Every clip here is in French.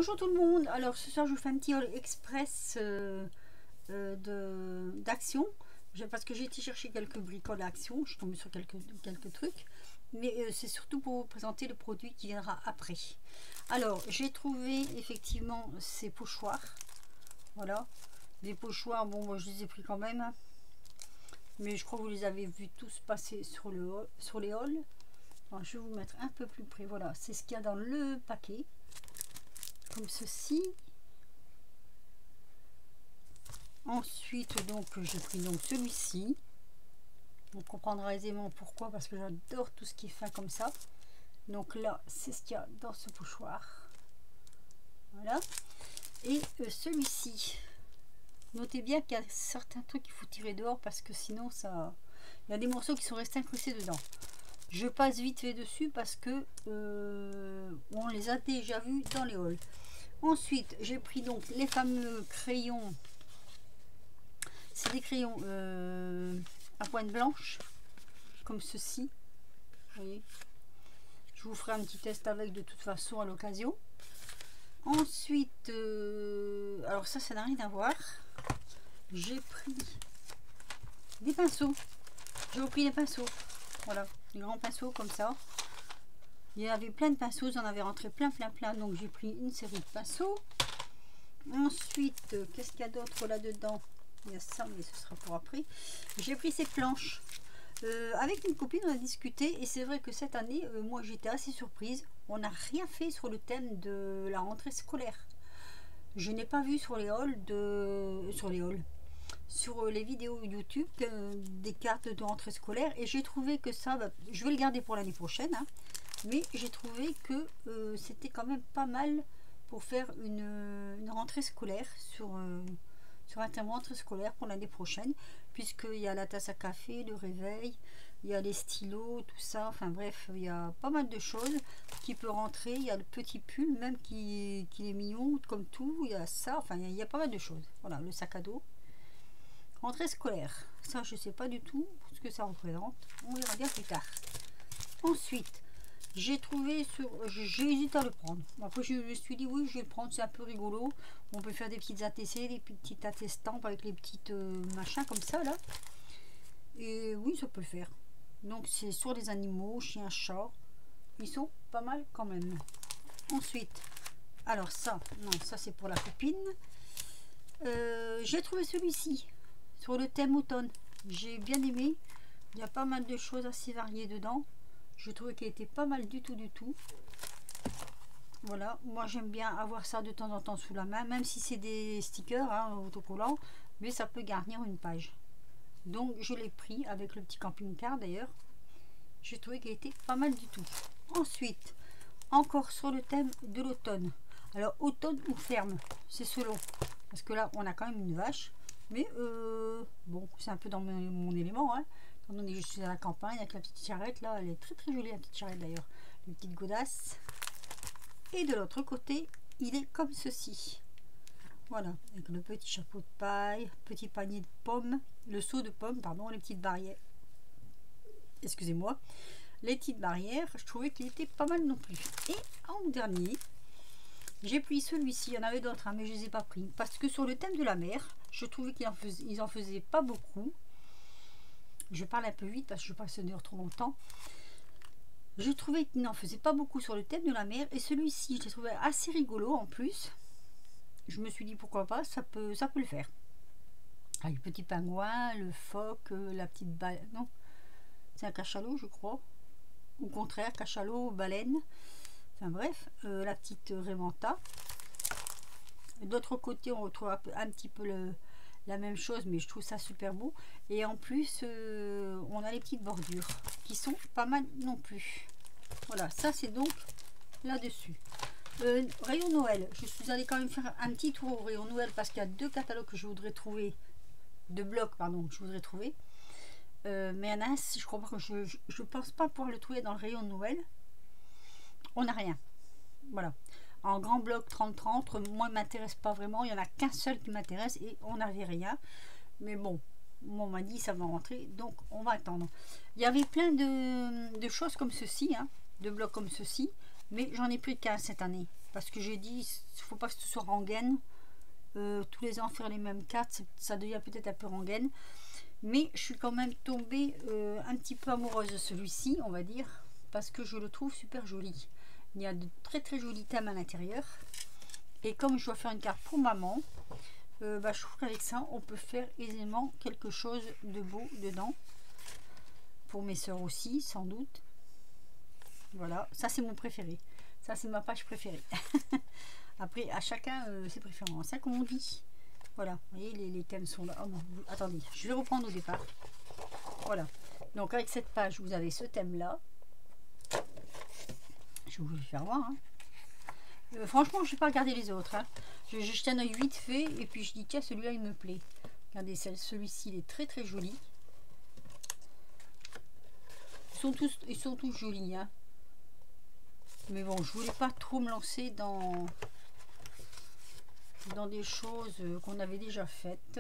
Bonjour tout le monde. Alors ce soir je vous fais un petit haul express d'action, parce que j'ai été chercher quelques bricoles à Action. Je suis tombée sur quelques trucs, mais c'est surtout pour vous présenter le produit qui viendra après. Alors j'ai trouvé effectivement ces pochoirs, voilà, des pochoirs. Bon, moi je les ai pris quand même, mais je crois que vous les avez vus tous passer sur les hauls. Alors, je vais vous mettre un peu plus près. Voilà, c'est ce qu'il y a dans le paquet, comme ceci. Ensuite, donc j'ai pris donc celui-ci. On comprendra aisément pourquoi, parce que j'adore tout ce qui est fin comme ça. Donc là, c'est ce qu'il y a dans ce pochoir. Voilà. Et celui-ci, notez bien qu'il y a certains trucs qu'il faut tirer dehors, parce que sinon ça, il y a des morceaux qui sont restés incrustés dedans. Je passe vite fait dessus parce que on les a déjà vus dans les hauls. Ensuite, j'ai pris donc les fameux crayons. C'est des crayons à pointe blanche, comme ceci. Vous voyez, je vous ferai un petit test avec de toute façon à l'occasion. Ensuite, alors ça n'a rien à voir. J'ai pris des pinceaux. J'ai repris les pinceaux. Voilà, des grands pinceaux comme ça. Il y avait plein de pinceaux, j'en avais rentré plein. Donc j'ai pris une série de pinceaux. Ensuite, qu'est-ce qu'il y a d'autre là-dedans? Il y a ça, mais ce sera pour après. J'ai pris ces planches. Avec une copine, on a discuté. Et c'est vrai que cette année, moi j'étais assez surprise. On n'a rien fait sur le thème de la rentrée scolaire. Je n'ai pas vu sur les hauls sur les vidéos YouTube des cartes de rentrée scolaire, et j'ai trouvé que ça, je vais le garder pour l'année prochaine, hein, mais j'ai trouvé que c'était quand même pas mal pour faire une rentrée scolaire sur un thème rentrée scolaire pour l'année prochaine, puisqu'il y a la tasse à café, le réveil, il y a les stylos, tout ça, enfin bref, il y a pas mal de choses qui peut rentrer. Il y a le petit pull même qui est mignon comme tout, il y a ça, enfin il y a pas mal de choses. Voilà, le sac à dos rentrée scolaire, ça je sais pas du tout ce que ça représente, on verra bien plus tard. Ensuite, j'ai trouvé j'ai hésité à le prendre. Après je me suis dit oui, je vais le prendre, c'est un peu rigolo. On peut faire des petites ATC, des petites attestampes avec les petites machins comme ça là. Et oui, ça peut le faire. Donc c'est sur les animaux, chiens, chats. Ils sont pas mal quand même. Ensuite, alors ça, non, ça c'est pour la copine. J'ai trouvé celui-ci sur le thème automne. J'ai bien aimé. Il y a pas mal de choses assez variées dedans. Je trouvais qu'il était pas mal du tout. Voilà, moi j'aime bien avoir ça de temps en temps sous la main, même si c'est des stickers hein, autocollants, mais ça peut garnir une page. Donc je l'ai pris avec le petit camping-car d'ailleurs. J'ai trouvé qu'il était pas mal du tout. Ensuite, encore sur le thème de l'automne. Alors automne ou ferme, c'est selon. Parce que là on a quand même une vache. Mais bon, c'est un peu dans mon élément. Hein. Étant donné que je suis à la campagne avec la petite charrette là, elle est très jolie la petite charrette d'ailleurs. Les petites godasses. Et de l'autre côté, il est comme ceci. Voilà, avec le petit chapeau de paille, petit panier de pommes, le seau de pommes, pardon, les petites barrières. Excusez-moi. Les petites barrières, je trouvais qu'il était pas mal non plus. Et en dernier, j'ai pris celui-ci. Il y en avait d'autres, hein, mais je les ai pas pris. Parce que sur le thème de la mer, je trouvais qu'ils en faisaient pas beaucoup. Je parle un peu vite parce que je ne veux pas que ça dure trop longtemps. Je trouvais qu'il n'en faisait pas beaucoup sur le thème de la mer. Et celui-ci, je l'ai trouvé assez rigolo en plus. Je me suis dit pourquoi pas, ça peut le faire. Avec le petit pingouin, le phoque, la petite baleine. Non, c'est un cachalot, je crois. Au contraire, cachalot, baleine. Enfin bref, la petite Raymanta. De l'autre côté, on retrouve un petit peu la même chose, mais je trouve ça super beau. Et en plus, on a les petites bordures qui sont pas mal non plus. Voilà, ça c'est donc là-dessus. Rayon Noël, je suis allée quand même faire un petit tour au rayon Noël parce qu'il y a deux catalogues que je voudrais trouver, deux blocs pardon, que je voudrais trouver. Mais il y en a un, je crois que je pense pas pouvoir le trouver dans le rayon Noël. On n'a rien. Voilà. En grand bloc 30-30, moi il m'intéresse pas vraiment, il n'y en a qu'un seul qui m'intéresse et on n'avait rien. Mais bon, on m'a dit ça va rentrer, donc on va attendre. Il y avait plein de choses comme ceci, hein, de blocs comme ceci, mais j'en ai plus qu'un cette année. parce que j'ai dit, il faut pas que ce soit rengaine. Tous les ans faire les mêmes cartes, ça devient peut-être un peu rengaine. Mais je suis quand même tombée un petit peu amoureuse de celui-ci, on va dire, parce que je le trouve super joli. Il y a de très très jolis thèmes à l'intérieur. Et comme je dois faire une carte pour maman, je trouve qu'avec ça, on peut faire aisément quelque chose de beau dedans. Pour mes soeurs aussi, sans doute. Voilà, ça c'est mon préféré. Ça c'est ma page préférée. Après, à chacun ses préférences, hein, comme on dit. Voilà, vous voyez, les thèmes sont là. Oh non, attendez, je vais reprendre au départ. Voilà, donc avec cette page, vous avez ce thème-là. Je vais vous le faire voir. Hein. Franchement, je ne vais pas regarder les autres. Hein. Je jette un œil vite fait et puis je dis, tiens, celui-là, il me plaît. Regardez, celui-ci, il est très très joli. Ils sont tous jolis. Hein. Mais bon, je voulais pas trop me lancer dans des choses qu'on avait déjà faites.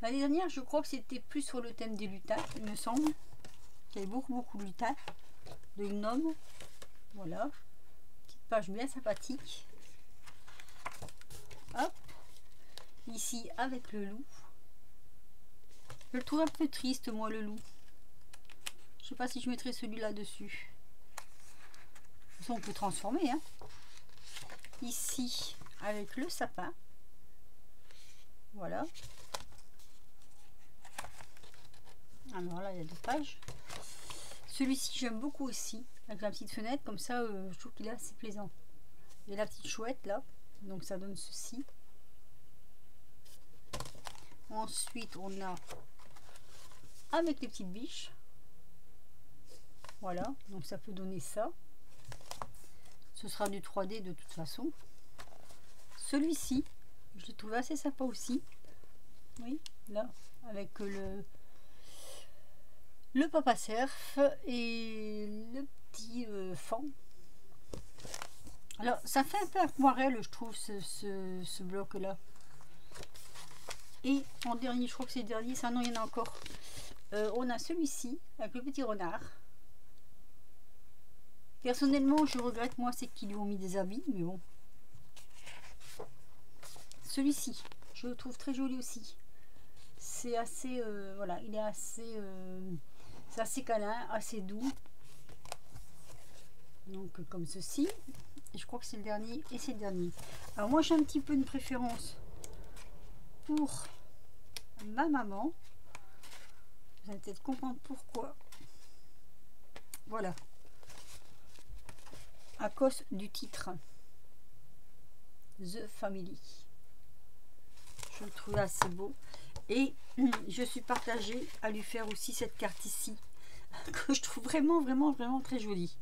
L'année dernière, je crois que c'était plus sur le thème des lutins, il me semble. Il y avait beaucoup de lutins, de gnomes. Voilà. Petite page bien sympathique. Hop. Ici, avec le loup. Je le trouve un peu triste, moi, le loup. Je sais pas si je mettrai celui-là dessus. De toute façon, on peut transformer. Hein. Ici, avec le sapin. Voilà. Alors là, il y a 2 pages. Celui-ci, j'aime beaucoup aussi. Avec la petite fenêtre, comme ça, je trouve qu'il est assez plaisant. Il y a la petite chouette là. Donc ça donne ceci. Ensuite, on a avec les petites biches. Voilà. Donc ça peut donner ça. Ce sera du 3D de toute façon. Celui-ci, je l'ai trouvé assez sympa aussi. Oui, là, avec le papa cerf et le petit fan. Alors, ça fait un peu aquarelle, je trouve, ce bloc-là. Et en dernier, je crois que c'est le dernier, ça non, il y en a encore. On a celui-ci, avec le petit renard. Personnellement, je regrette, moi, c'est qu'ils lui ont mis des habits, mais bon. Celui-ci, je le trouve très joli aussi. C'est assez, voilà, il est assez, c'est assez câlin, assez doux. Donc, comme ceci. Et je crois que c'est le dernier, et c'est le dernier. Alors, moi, j'ai un petit peu une préférence pour ma maman. Vous allez peut-être comprendre pourquoi. Voilà. À cause du titre. The Family. Je le trouve assez beau. Et je suis partagée à lui faire aussi cette carte ici. Que je trouve vraiment très jolie.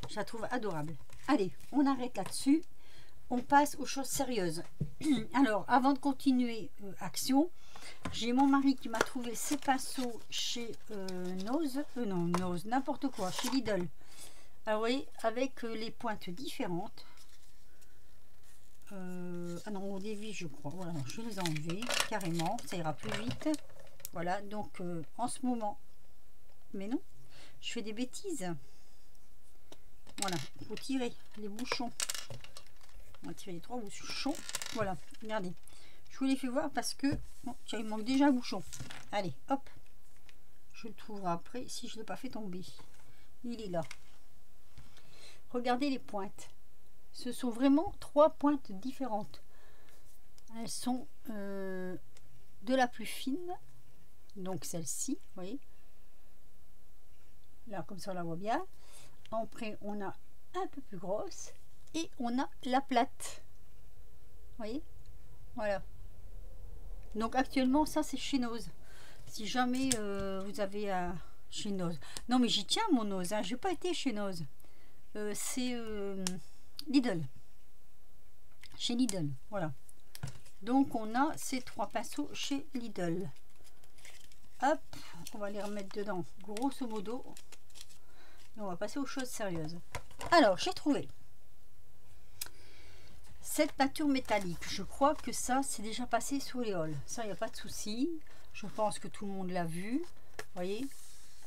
Je la trouve adorable. Allez, on arrête là-dessus. On passe aux choses sérieuses. Alors, avant de continuer action, j'ai mon mari qui m'a trouvé ces pinceaux chez Nose. Non, Nose, n'importe quoi, chez Lidl. Ah oui, avec les pointes différentes. Ah non, on dévie, je crois. Voilà, je les ai enlevés carrément. Ça ira plus vite. Voilà, donc en ce moment. Mais non, je fais des bêtises. Voilà, il faut tirer les bouchons. On va tirer les 3 bouchons. Voilà, regardez. Je vous les fais voir parce que bon, tiens, il manque déjà un bouchon. Allez, hop. Je le trouverai après si je ne l'ai pas fait tomber. Il est là. Regardez les pointes. Ce sont vraiment 3 pointes différentes. Elles sont de la plus fine. Donc celle-ci, vous voyez. Là, comme ça, on la voit bien. Après, on a un peu plus grosse. Et on a la plate. Vous voyez. Voilà. Donc actuellement, ça, c'est chez Nose. Si jamais vous avez chez Nose. Non, mais j'y tiens, mon Nose. Hein. Je n'ai pas été chez Nose. C'est Lidl. Chez Lidl. Voilà. Donc, on a ces 3 pinceaux chez Lidl. Hop. On va les remettre dedans, grosso modo. Et on va passer aux choses sérieuses. Alors, j'ai trouvé cette peinture métallique. Je crois que ça, c'est déjà passé sous les halls. Ça, il n'y a pas de souci. Je pense que tout le monde l'a vu. Vous voyez,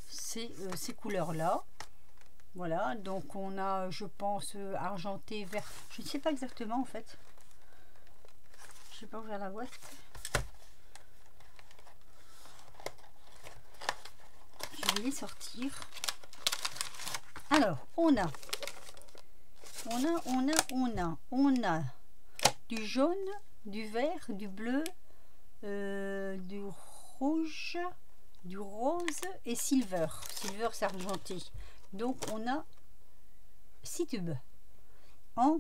ces couleurs-là. Voilà, donc on a, je pense, argenté, vert. Je ne sais pas exactement en fait. Je ne sais pas ouvrir la boîte. Je vais les sortir. Alors, on a du jaune, du vert, du bleu, du rouge, du rose et silver. Silver, c'est argenté. Donc, on a 6 tubes en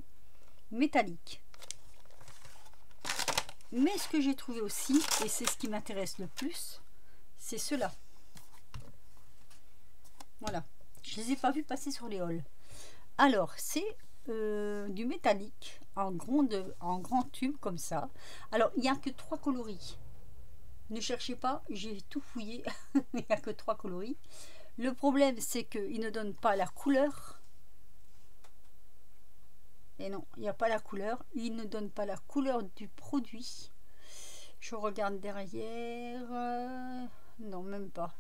métallique. Mais ce que j'ai trouvé aussi, et c'est ce qui m'intéresse le plus, c'est ceux-là. Voilà. Je les ai pas vus passer sur les hauls. Alors, c'est du métallique en grand tube comme ça. Alors, il n'y a que 3 coloris. Ne cherchez pas, j'ai tout fouillé. Il n'y a que 3 coloris. Le problème, c'est qu'ils ne donnent pas la couleur. Et non, il n'y a pas la couleur. Ils ne donnent pas la couleur du produit. Je regarde derrière. Non, même pas.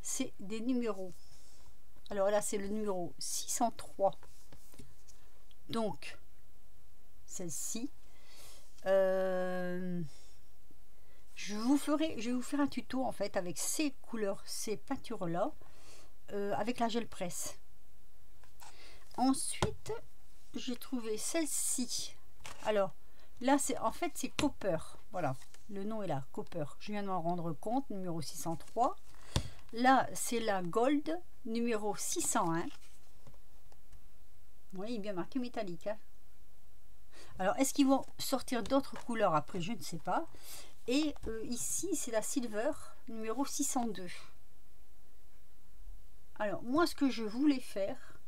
C'est des numéros. Alors là, c'est le numéro 603. Donc, celle-ci. Je vais vous faire un tuto en fait avec ces couleurs, ces peintures là, avec la gel presse. Ensuite, j'ai trouvé celle-ci. Alors là, c'est en fait c'est Copper. Voilà, le nom est là, Copper. Je viens de m'en rendre compte, numéro 603. Là, c'est la Gold, numéro 601. Oui, il est bien marqué métallique. Hein. Alors, est-ce qu'ils vont sortir d'autres couleurs après? Je ne sais pas. Et ici, c'est la Silver, numéro 602. Alors, moi, ce que je voulais faire,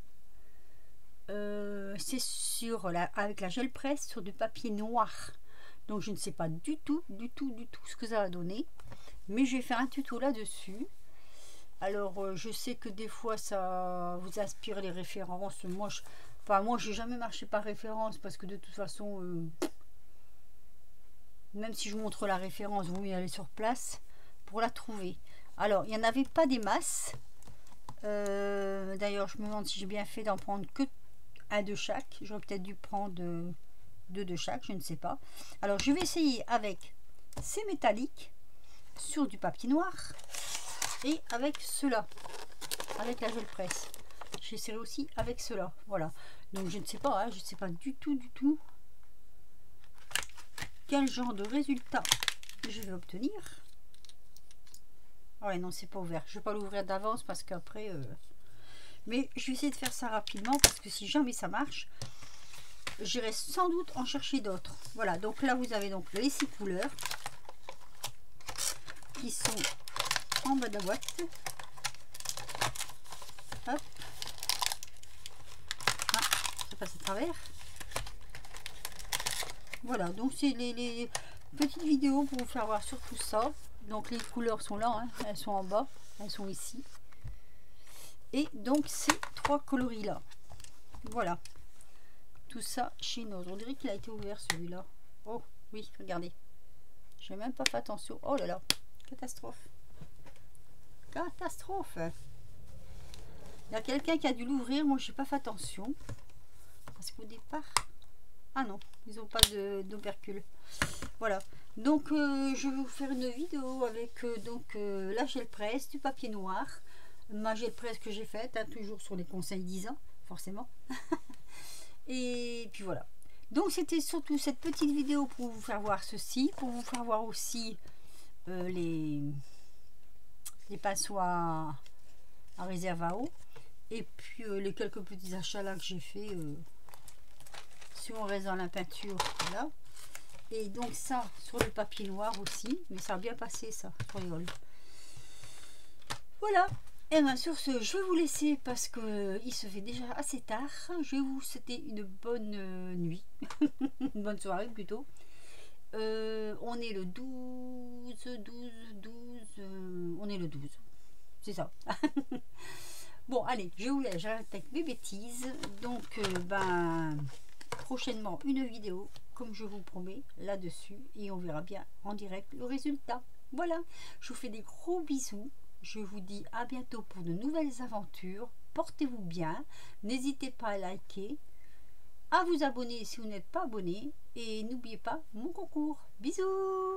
c'est avec la gel presse sur du papier noir. Donc, je ne sais pas du tout ce que ça va donner. Mais je vais faire un tuto là-dessus. Alors, je sais que des fois, ça vous inspire les références. Moi, je n'ai jamais marché par référence parce que de toute façon, même si je vous montre la référence, vous y aller sur place pour la trouver. Alors, il n'y en avait pas des masses. D'ailleurs, je me demande si j'ai bien fait d'en prendre que un de chaque. J'aurais peut-être dû prendre deux de chaque, je ne sais pas. Alors, je vais essayer avec ces métalliques sur du papier noir. Et avec cela, avec la gel presse. J'essaierai aussi avec cela. Voilà. Donc je ne sais pas, hein, je ne sais pas du tout quel genre de résultat je vais obtenir. Ah ouais, non, c'est pas ouvert. Je ne vais pas l'ouvrir d'avance parce qu'après... Mais je vais essayer de faire ça rapidement parce que si jamais ça marche, j'irai sans doute en chercher d'autres. Voilà, donc là vous avez donc les 6 couleurs qui sont en bas de la boîte. Hop. Ah, ça passe à travers. Voilà, donc c'est les petites vidéos pour vous faire voir sur tout ça. Donc les couleurs sont là, hein, elles sont en bas, elles sont ici. Et donc ces 3 coloris là. Voilà. Tout ça chez nous. On dirait qu'il a été ouvert celui-là. Oh oui, regardez. J'ai même pas fait attention. Oh là là, catastrophe. Catastrophe. Il y a quelqu'un qui a dû l'ouvrir, moi je n'ai pas fait attention. Parce qu'au départ... Ah non, ils n'ont pas d'opercule. Voilà. Donc je vais vous faire une vidéo avec la gel presse, du papier noir. Ma gel presse que j'ai faite, hein, toujours sur les conseils d'Isa, forcément. Et puis voilà. Donc c'était surtout cette petite vidéo pour vous faire voir ceci, pour vous faire voir aussi les pinceaux à réserve à eau. Et puis les quelques petits achats là que j'ai fait sur un reste dans la peinture. Voilà. Et donc ça sur le papier noir aussi. Mais ça a bien passé ça sur les hauls. Voilà. Et bien sur ce, je vais vous laisser parce que il se fait déjà assez tard. Je vais vous souhaiter une bonne nuit. Une bonne soirée plutôt. On est le 12. On est le 12. C'est ça. Bon, allez, je vous laisse, j'arrête avec mes bêtises. Donc, prochainement, une vidéo, comme je vous promets, là-dessus. Et on verra bien en direct le résultat. Voilà, je vous fais des gros bisous. Je vous dis à bientôt pour de nouvelles aventures. portez-vous bien, n'hésitez pas à liker, à vous abonner si vous n'êtes pas abonné, et n'oubliez pas mon concours. Bisous!